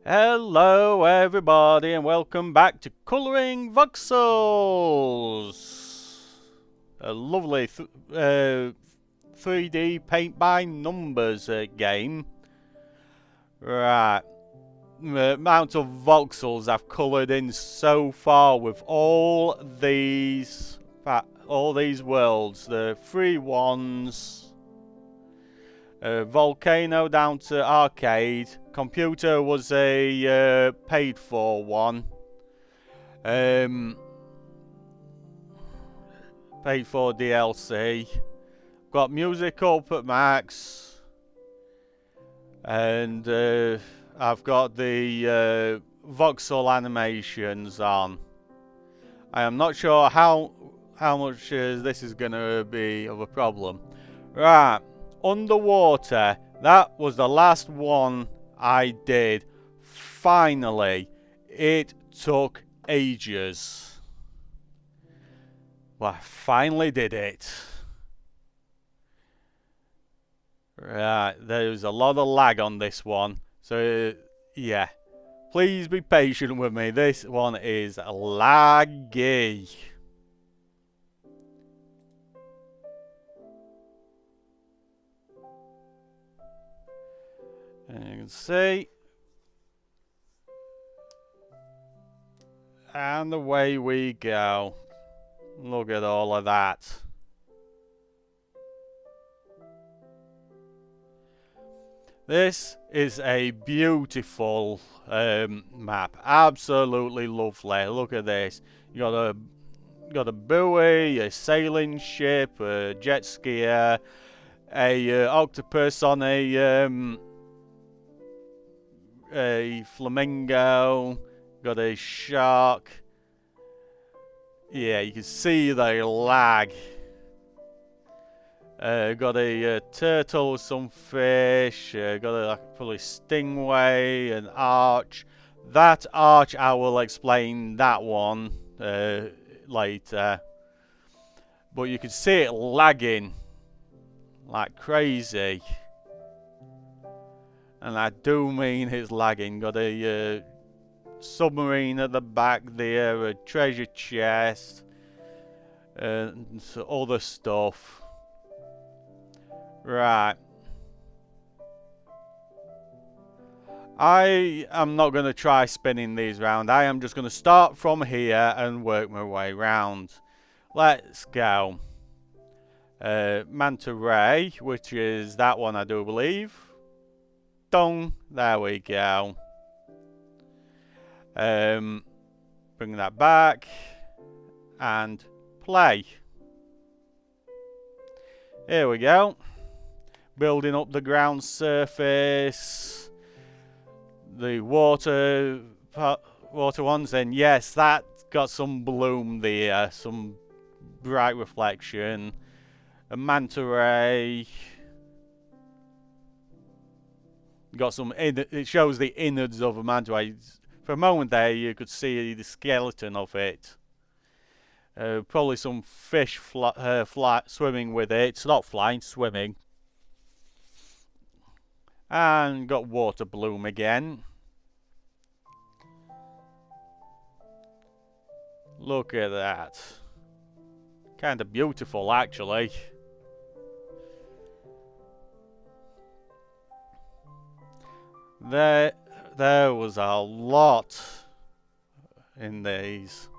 Hello everybody and welcome back to Colouring Voxels! A lovely 3D paint by numbers game. Right, the amount of voxels I've coloured in so far with all these worlds, the free ones. Volcano down to arcade. Computer was a paid for one. Paid for DLC. Got music up at max. And I've got the voxel animations on. I am not sure how much this is going to be of a problem. Right. Underwater, that was the last one I did. Finally, it took ages. Well, I finally did it. Right, there's a lot of lag on this one. So, yeah. Please be patient with me. This one is laggy. And you can see. And away we go. Look at all of that. This is a beautiful map. Absolutely lovely. Look at this. You got a buoy, a sailing ship, a jet skier, a octopus on a flamingo. Got a shark. Yeah, you can see the lag. Got a turtle, some fish. Got a probably stingray, an arch. That arch, I will explain that one later. But you can see it lagging like crazy. And I do mean it's lagging. Got a submarine at the back there, a treasure chest, and other stuff. Right. I am not going to try spinning these round. I am just going to start from here and work my way round. Let's go. Manta Ray, which is that one I do believe. Dong. There we go. Bring that back. And play. Here we go. Building up the ground surface. The water ones, and yes, that got some bloom there, some bright reflection. A manta ray. Got some it shows the innards of a manta ray. For a moment there, you could see the skeleton of it. Probably some fish swimming with it. It's not flying, swimming. And got water bloom again. Look at that. Kind of beautiful, actually. There was a lot in this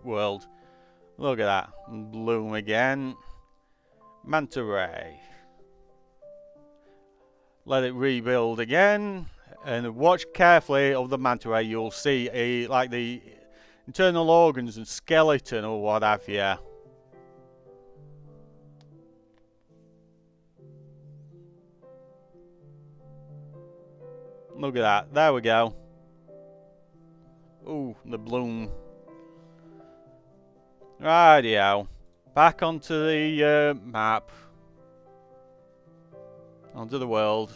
world. Look at that. Bloom again. Manta ray. Let it rebuild again, and watch carefully of the manta ray. You'll see like the internal organs and skeleton or what have you. Look at that. There we go. Ooh, the bloom. Rightio. Back onto the map. Onto the world.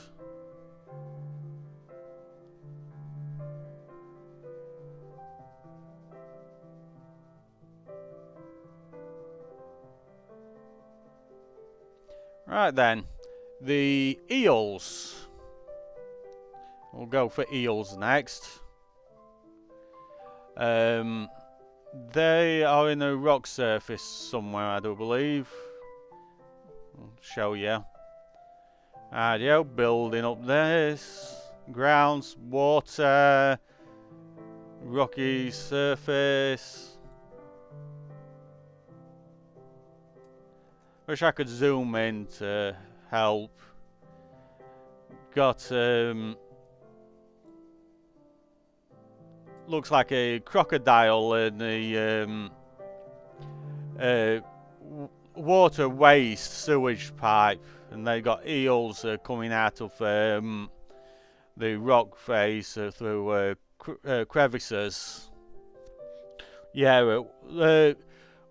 Right then. The eels. We'll go for eels next. They are in a rock surface somewhere, I do believe. I'll show you. Radio, building up this. Grounds, water, rocky surface. Wish I could zoom in to help. Got looks like a crocodile in the water waste sewage pipe, and they got eels coming out of the rock face through crevices. Yeah,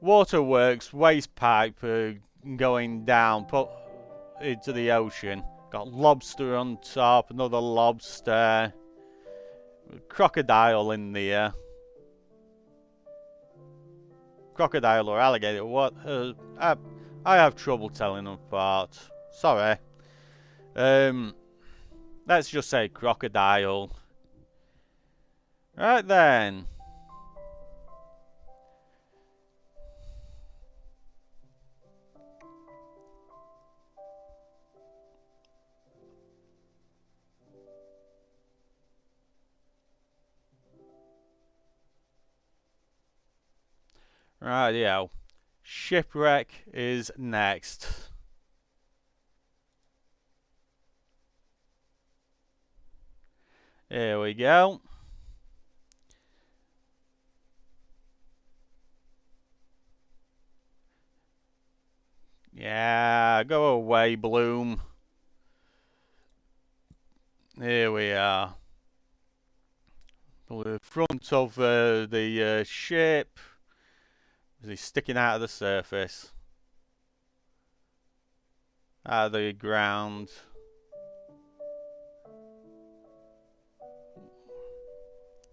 waterworks waste pipe going down into the ocean. Got lobster on top, another lobster, crocodile in there. Crocodile or alligator? What? I have trouble telling them apart. Sorry. Let's just say crocodile. Right then. Rightio. Shipwreck is next. Here we go. Yeah, go away, Bloom. Here we are. The front of the ship. Is he sticking out of the surface? Out of the ground.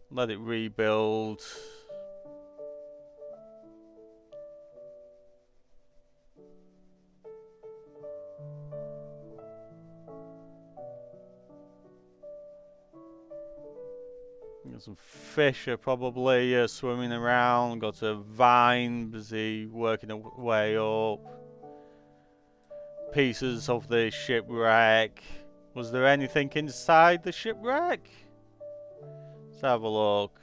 Let it rebuild. Got some fish are probably swimming around. Got a vine busy working her way up. Pieces of the shipwreck. Was there anything inside the shipwreck? Let's have a look.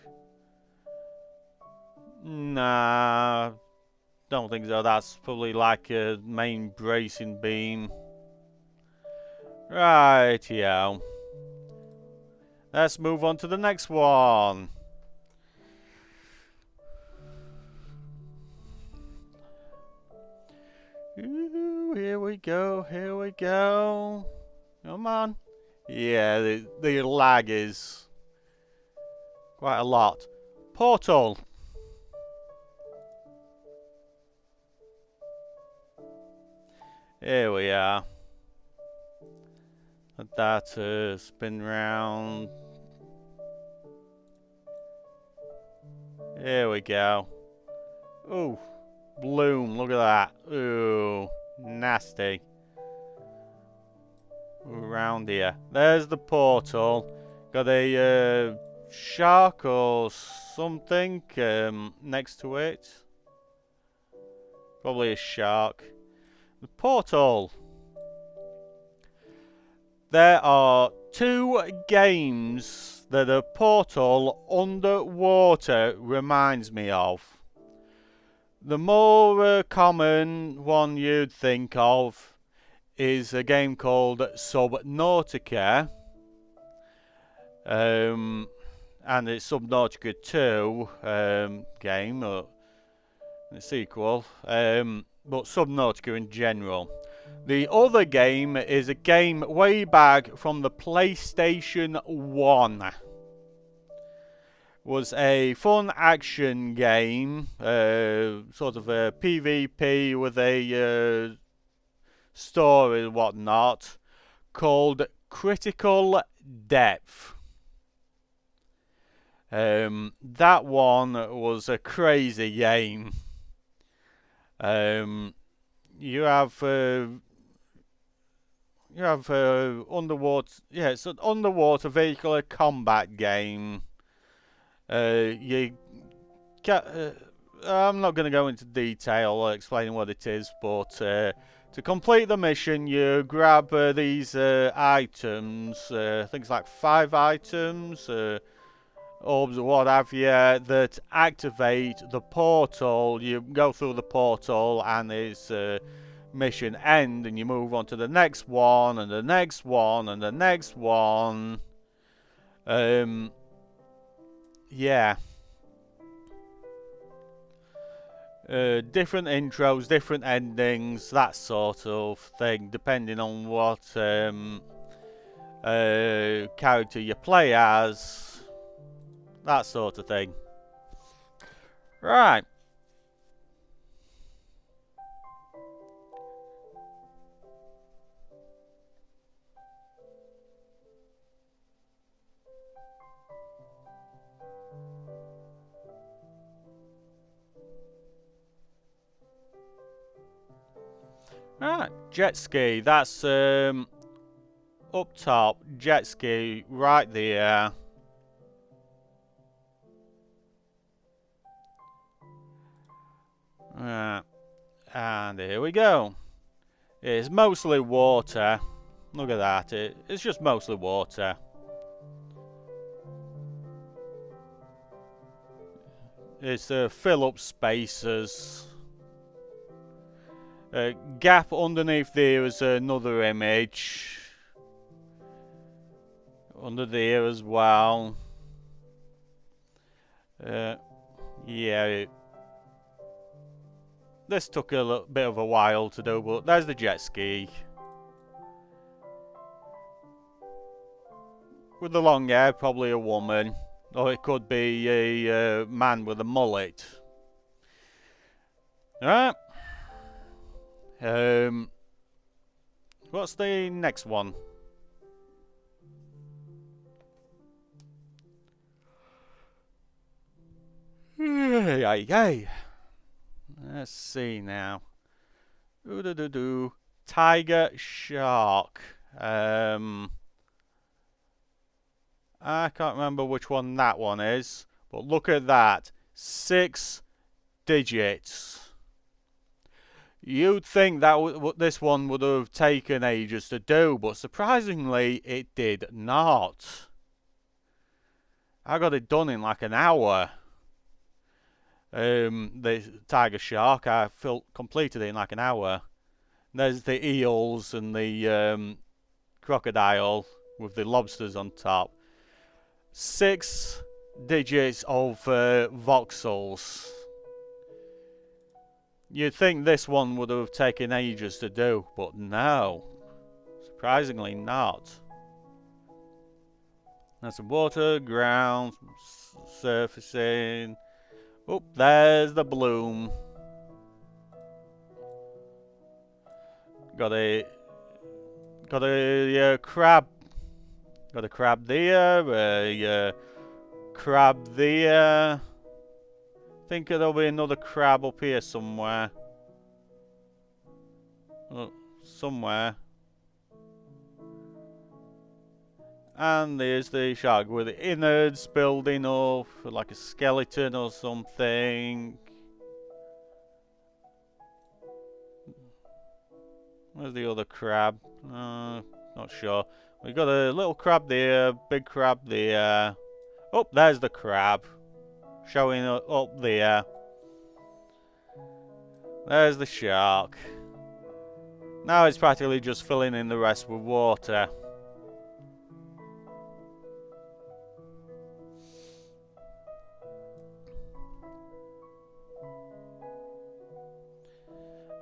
Nah, don't think so. That's probably like a main bracing beam. Right, yeah. Let's move on to the next one. Ooh, here we go, here we go. Come on. Yeah, the lag is quite a lot. Portal. Here we are. Let that spin round. Here we go. Ooh, Bloom, look at that. Ooh, nasty. Around here. There's the portal. Got a shark or something next to it. Probably a shark. The portal. There are 2 games that a portal underwater reminds me of. The more common one you'd think of is a game called Subnautica. And it's Subnautica 2 game, or the sequel. But Subnautica in general. The other game is a game way back from the PlayStation 1. Was a fun action game, sort of a PvP with a story and whatnot, called Critical Depth. That one was a crazy game. You have you have underwater. Yeah, it's an underwater vehicular combat game. You I'm not going to go into detail explaining what it is, but to complete the mission, you grab these items. Things like 5 items, orbs or what have you, that activate the portal. You go through the portal, and it's mission end, and you move on to the next one, and the next one, and the next one. Yeah. Different intros, different endings, that sort of thing, depending on what character you play as, that sort of thing. Right. Right, jet ski, that's up top, jet ski, right there. Right, and here we go. It's mostly water. Look at that, it's just mostly water. It's fill up spaces. Gap underneath there is another image. Under there as well. Yeah. This took a little bit of a while to do, but there's the jet ski. With the long hair, probably a woman. Or it could be a man with a mullet. Alright. What's the next one? Yay. Let's see now. Tiger shark. I can't remember which one that one is, but look at that. 6 digits. You'd think that this one would have taken ages to do, but surprisingly it did not. I got it done in like an hour. The tiger shark, I completed it in like an hour. There's the eels and the crocodile with the lobsters on top. 6 digits of voxels. You'd think this one would have taken ages to do, but no. Surprisingly not. There's some water, ground, surfacing. Oh, there's the bloom. Got a crab. Got a crab there, a crab there. Think there'll be another crab up here somewhere. Oh, somewhere. And there's the shark with the innards building up, like a skeleton or something. Where's the other crab? Not sure. We got a little crab there, big crab there. Oh, there's the crab. Showing up there. There's the shark. Now it's practically just filling in the rest with water.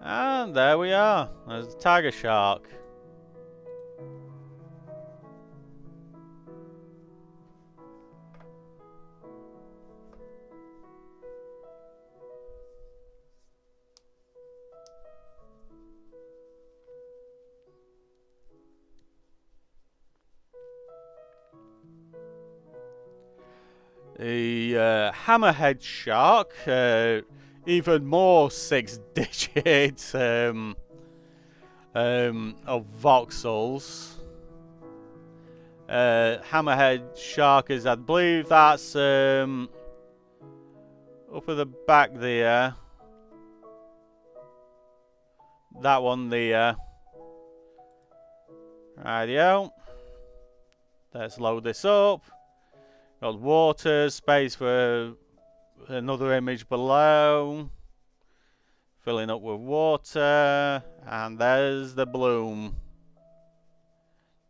And there we are. There's the tiger shark. The hammerhead shark, even more 6 digits. of voxels. Hammerhead shark is, I believe that's up at the back there. That one there. Rightio. Let's load this up. Got water, space for another image below. Filling up with water. And there's the bloom.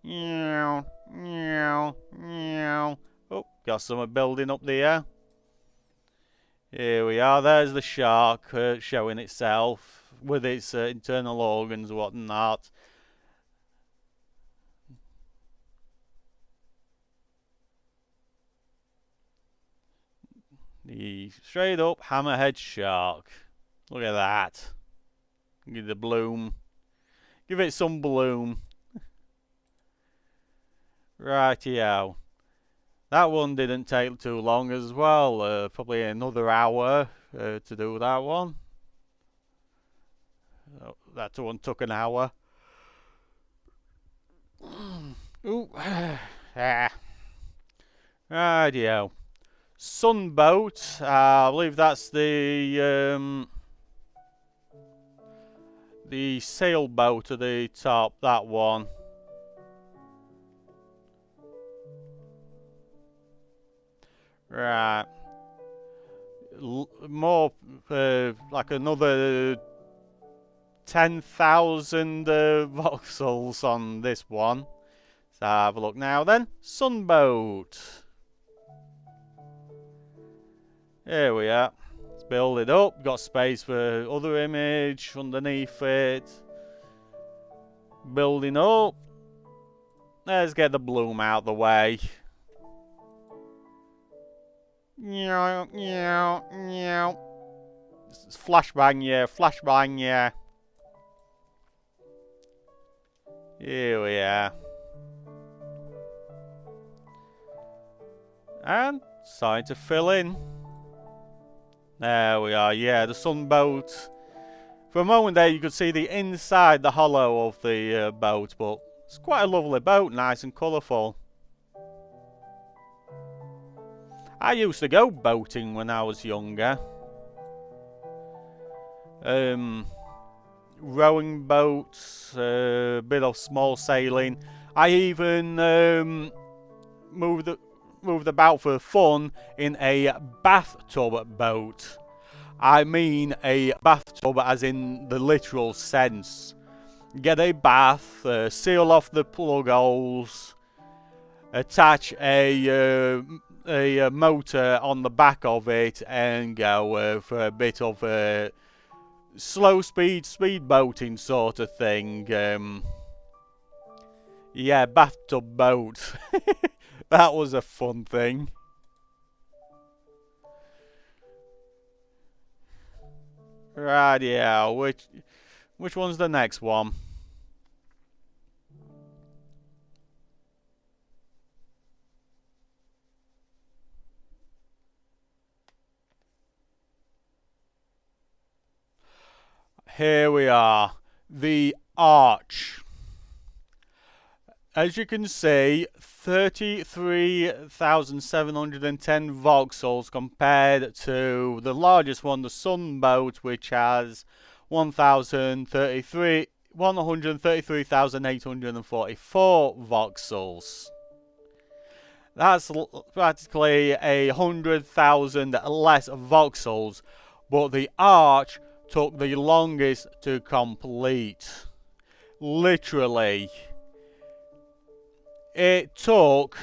Meow, meow, meow. Oh, got some building up there. Here we are. There's the shark showing itself with its internal organs and whatnot. The straight up hammerhead shark. Look at that. Give the bloom. Give it some bloom. Rightio. That one didn't take too long as well. Probably another hour to do that one. Oh, that one took an hour. Ooh. Rightio. Sunboat. I believe that's the sailboat at the top. That one. Right. More like another 10,000 voxels on this one. Let's have a look now then. Sunboat. Here we are. Let's build it up. Got space for other image underneath it. Building up. Let's get the bloom out of the way. Meow, meow, meow. Flashbang, yeah, flashbang, yeah. Here we are. And starting to fill in. There we are, yeah, the sunboat. For a moment there you could see the inside, the hollow of the boat, but it's quite a lovely boat, nice and colourful. I used to go boating when I was younger. Rowing boats, a bit of small sailing. I even moved about for fun in a bathtub boat. I mean a bathtub as in the literal sense. Get a bath, seal off the plug holes, attach a motor on the back of it and go for a bit of slow speed boating sort of thing. Yeah, bathtub boat. That was a fun thing. Right, yeah, which one's the next one? Here we are, the arch. As you can see, 33,710 voxels compared to the largest one, the Sunboat, which has 133,844 voxels. That's practically 100,000 less voxels, but the arch took the longest to complete. Literally. It took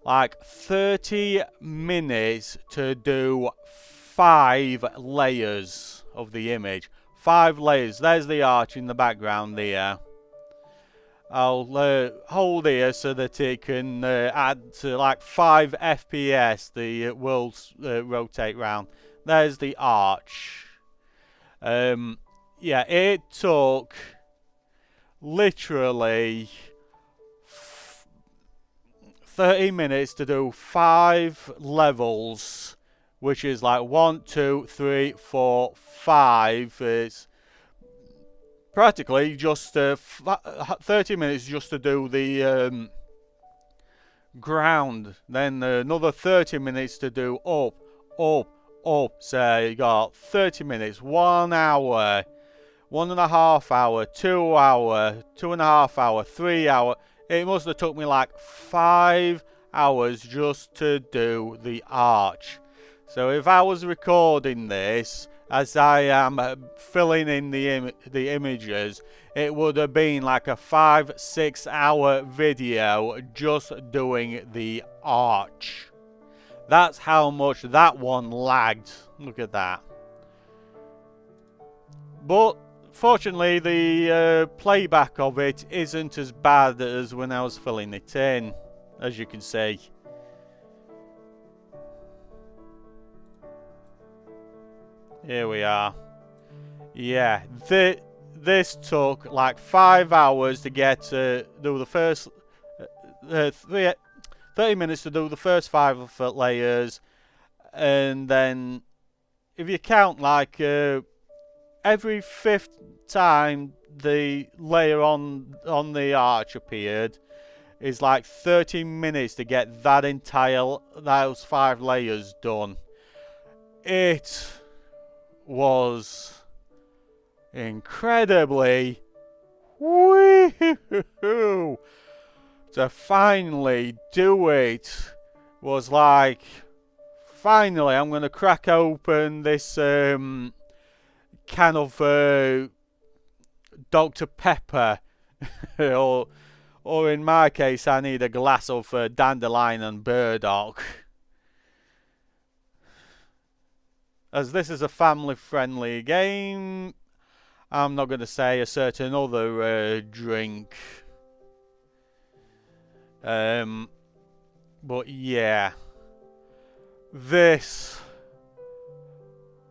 like 30 minutes to do 5 layers of the image. 5 layers. There's the arch in the background there. I'll hold here so that it can add to like 5 FPS. The will rotate round. There's the arch. Yeah, it took literally 30 minutes to do 5 levels, which is like 1, 2, 3, 4, 5. It's practically just 30 minutes just to do the ground, then another 30 minutes to do up, up, up. So you got 30 minutes, 1 hour, 1.5 hour, 2 hour, 2.5 hour, 3 hour. It must have took me like 5 hours just to do the arch. So if I was recording this as I am filling in the images, it would have been like a 5-6 hour video just doing the arch. That's how much that one lagged. Look at that. But fortunately, the playback of it isn't as bad as when I was filling it in, as you can see. Here we are. Yeah, this took like 5 hours to get do the first 30 minutes to do the first 5 layers, and then if you count like every 5th time the layer on the arch appeared is like 30 minutes to get those 5 layers done. It was incredibly woo-hoo-hoo. To finally do it was like, finally I'm going to crack open this can of Dr. Pepper or in my case I need a glass of dandelion and burdock. As this is a family-friendly game, I'm not going to say a certain other drink. But yeah, this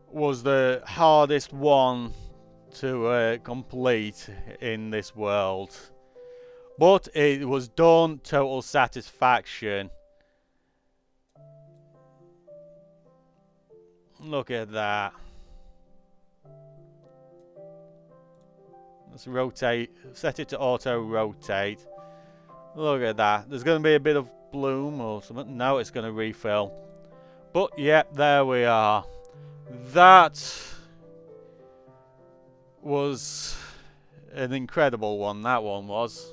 was the hardest one to complete in this world. But it was done, total satisfaction. Look at that. Let's rotate, set it to auto rotate. Look at that. There's going to be a bit of bloom or something. No, it's going to refill. But yep, there we are. That was an incredible one, that one was.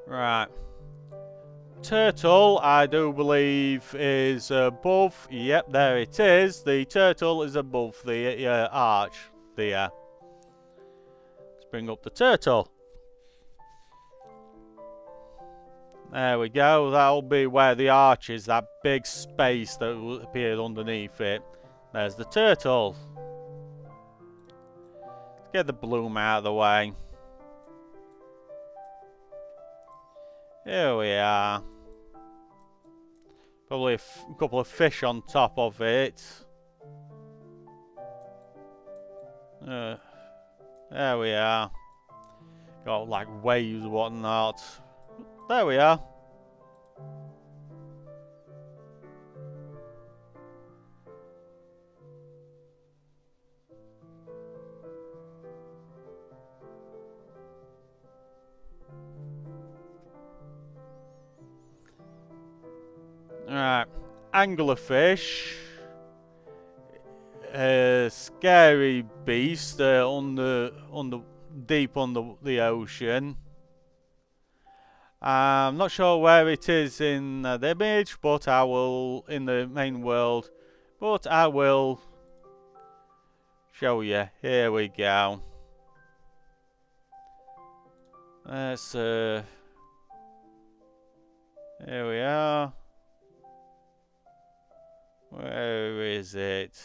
Right. Turtle, I do believe, is above. Yep, there it is. The turtle is above the arch there. Let's bring up the turtle. There we go. That'll be where the arch is, that big space that appeared underneath it. There's the turtle. Let's get the bloom out of the way. Here we are. Probably a couple of fish on top of it. There we are. Got like waves and whatnot. There we are. Right, anglerfish, scary beast deep under the ocean. I'm not sure where it is in the image, but I will in the main world. But I will show you. Here we go. Let's here we are. Where is it?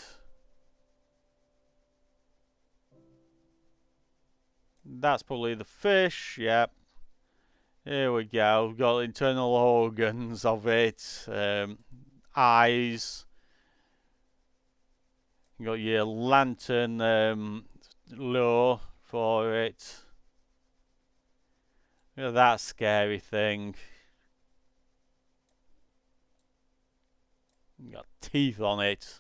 That's probably the fish, yep. Here we go, we've got internal organs of it, eyes. You got your lantern lure for it. Look at that scary thing. Got teeth on it.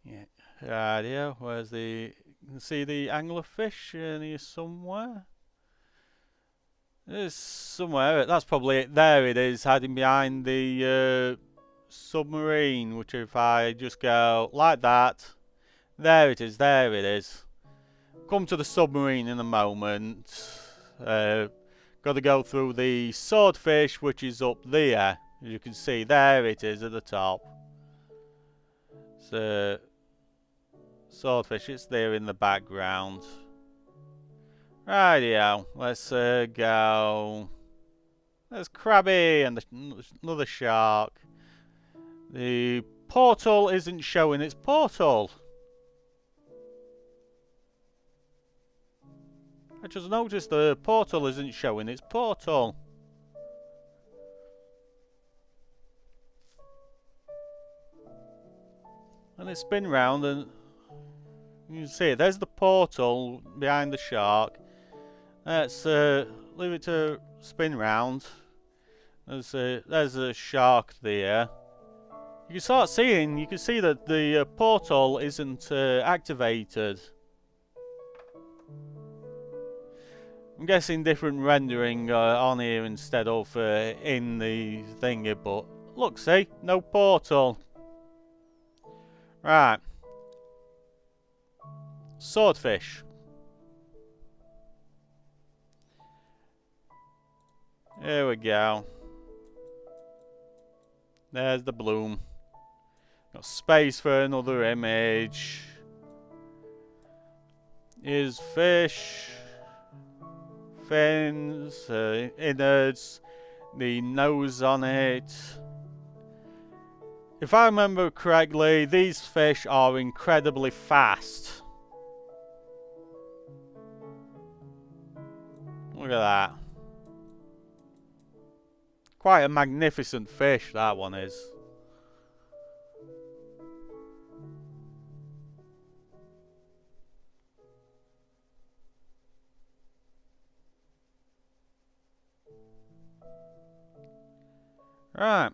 Yeah. Radio. Where's the? You can see the anglerfish in here somewhere. There's somewhere. That's probably it. There it is, hiding behind the submarine. Which, if I just go like that, there it is. There it is. Come to the submarine in a moment. Got to go through the swordfish, which is up there. As you can see, there it is at the top. So, swordfish, it's there in the background. Rightio, let's go. There's Krabby and another shark. The portal isn't showing its portal. I just noticed the portal isn't showing its portal. And it's spin round and you can see it. There's the portal behind the shark. Let's leave it to spin round. There's a shark there. You can start seeing, you can see that the portal isn't activated. I'm guessing different rendering on here instead of in the thingy, but look, see, no portal. Right. Swordfish. Here we go. There's the bloom. Got space for another image. Here's fish. Fins, innards, the nose on it. If I remember correctly, these fish are incredibly fast. Look at that. Quite a magnificent fish, that one is. Right,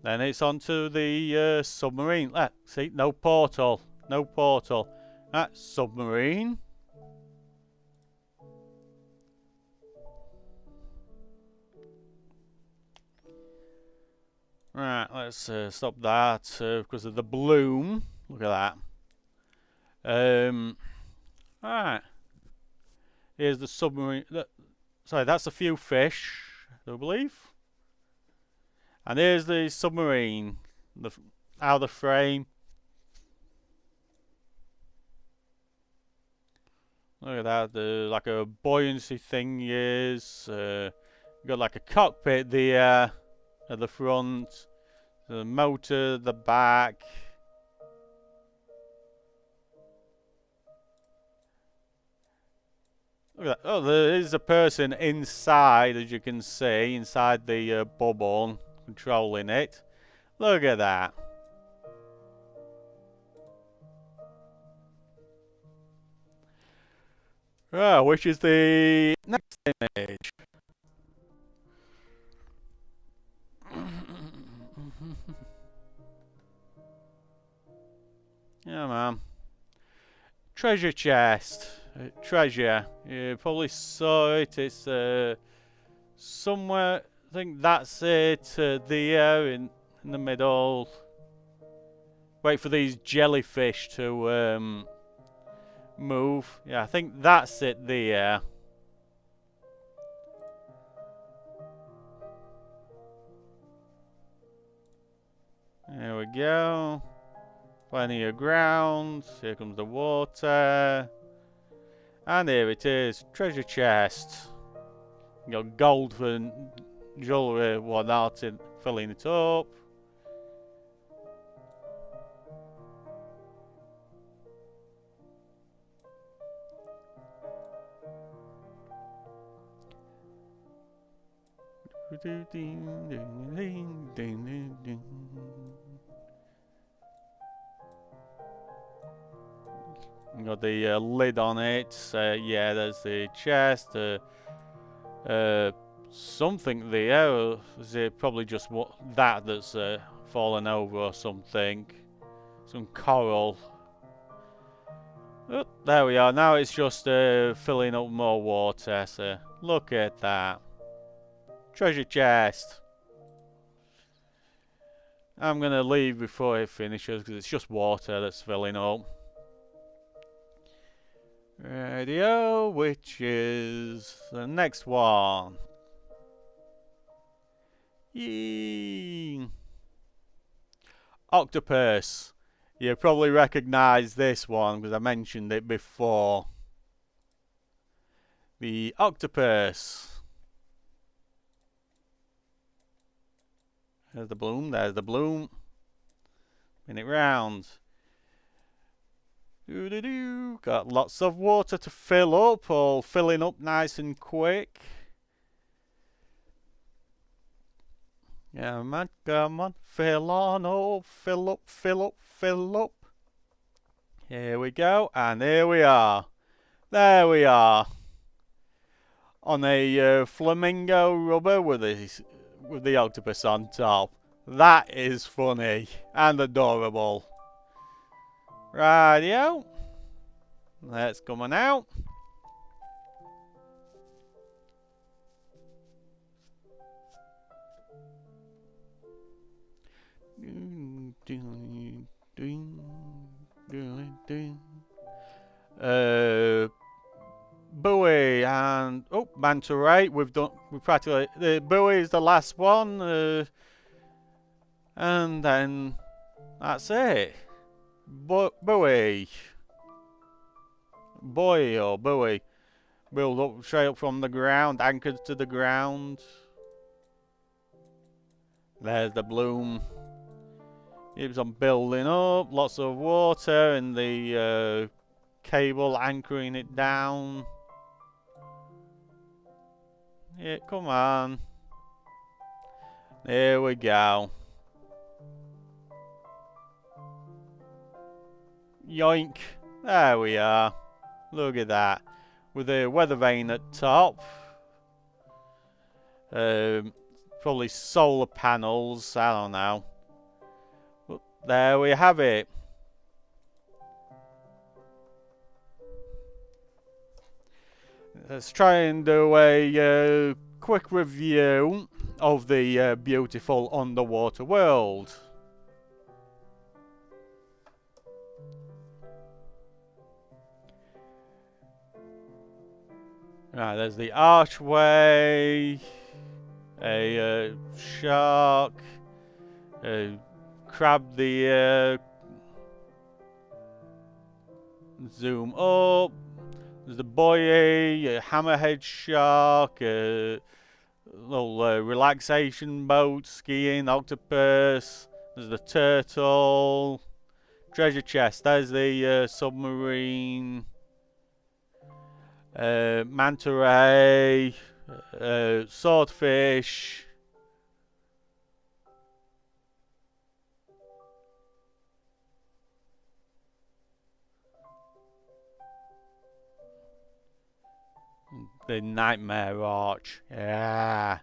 then it's on to the submarine. See, no portal, no portal. Submarine. Right, let's stop that because of the bloom. Look at that. Right, here's the submarine. Sorry, that's a few fish, I believe. And here's the submarine, out of the frame. Look at that, like a buoyancy thing is. Got like a cockpit there at the front, the motor at the back. Look at that. Oh, there is a person inside, as you can see, inside the bubble, controlling it. Look at that. Oh, which is the next image. Yeah, man. Treasure chest. Treasure. You probably saw it. It's somewhere. I think that's it. There in the middle. Wait for these jellyfish to move. Yeah, I think that's it there. There we go. Plenty of ground. Here comes the water. And here it is. Treasure chest. You got gold for jewellery, whatnot, in filling it up. Got the lid on it. Yeah, there's the chest. Something there. Is it probably just that's fallen over or something? Some coral. Oh, there we are. Now it's just filling up more water. So look at that. Treasure chest. I'm gonna leave before it finishes because it's just water that's filling up. Radio, which is the next one. Yee. Octopus. You probably recognise this one because I mentioned it before. The octopus. There's the bloom, there's the bloom. Spin it round. Doo-doo-doo. Got lots of water to fill up, all filling up nice and quick. Yeah, man, come on, fill on up, fill up, fill up, fill up. Here we go, and here we are. There we are. On a flamingo rubber with the octopus on top. That is funny and adorable. Rightio. Let's come on out. Buoy and manta ray. We've practically the buoy is the last one, and then that's it. Buoy, buoy or buoy, build up straight up from the ground, anchored to the ground. There's the bloom. Keeps on building up. Lots of water and the cable anchoring it down. Yeah, come on. There we go. Yoink. There we are. Look at that. With a weather vane at top. Probably solar panels. I don't know. But there we have it. Let's try and do a quick review of the beautiful underwater world. Right, there's the archway, a shark, a crab, the zoom up. There's the buoy, a hammerhead shark, a little relaxation boat, skiing, octopus. There's the turtle, treasure chest. There's the submarine, manta ray, swordfish. The nightmare arch. Yeah.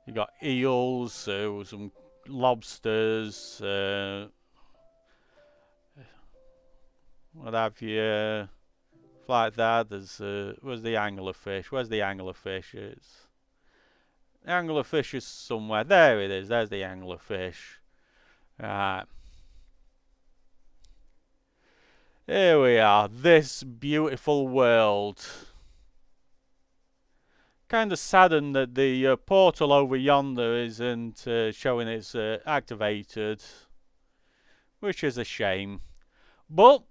You got eels, some lobsters, what have you? Like that. There's where's the anglerfish? Where's the anglerfish? The anglerfish is somewhere. There it is. There's the anglerfish. Right. Here we are. This beautiful world. Kind of saddened that the portal over yonder isn't showing it's activated, which is a shame. But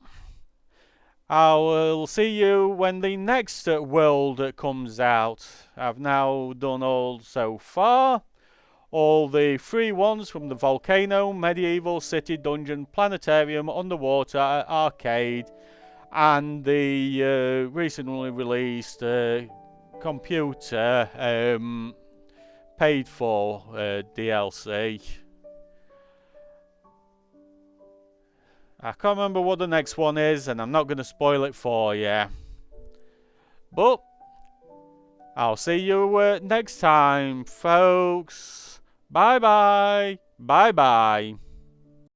I will see you when the next world comes out. I've now done all so far. All the free ones from the Volcano, Medieval, City, Dungeon, Planetarium, Underwater, Arcade, and the recently released computer paid for DLC. I can't remember what the next one is, and I'm not going to spoil it for you. But I'll see you next time, folks. Bye bye. Bye bye.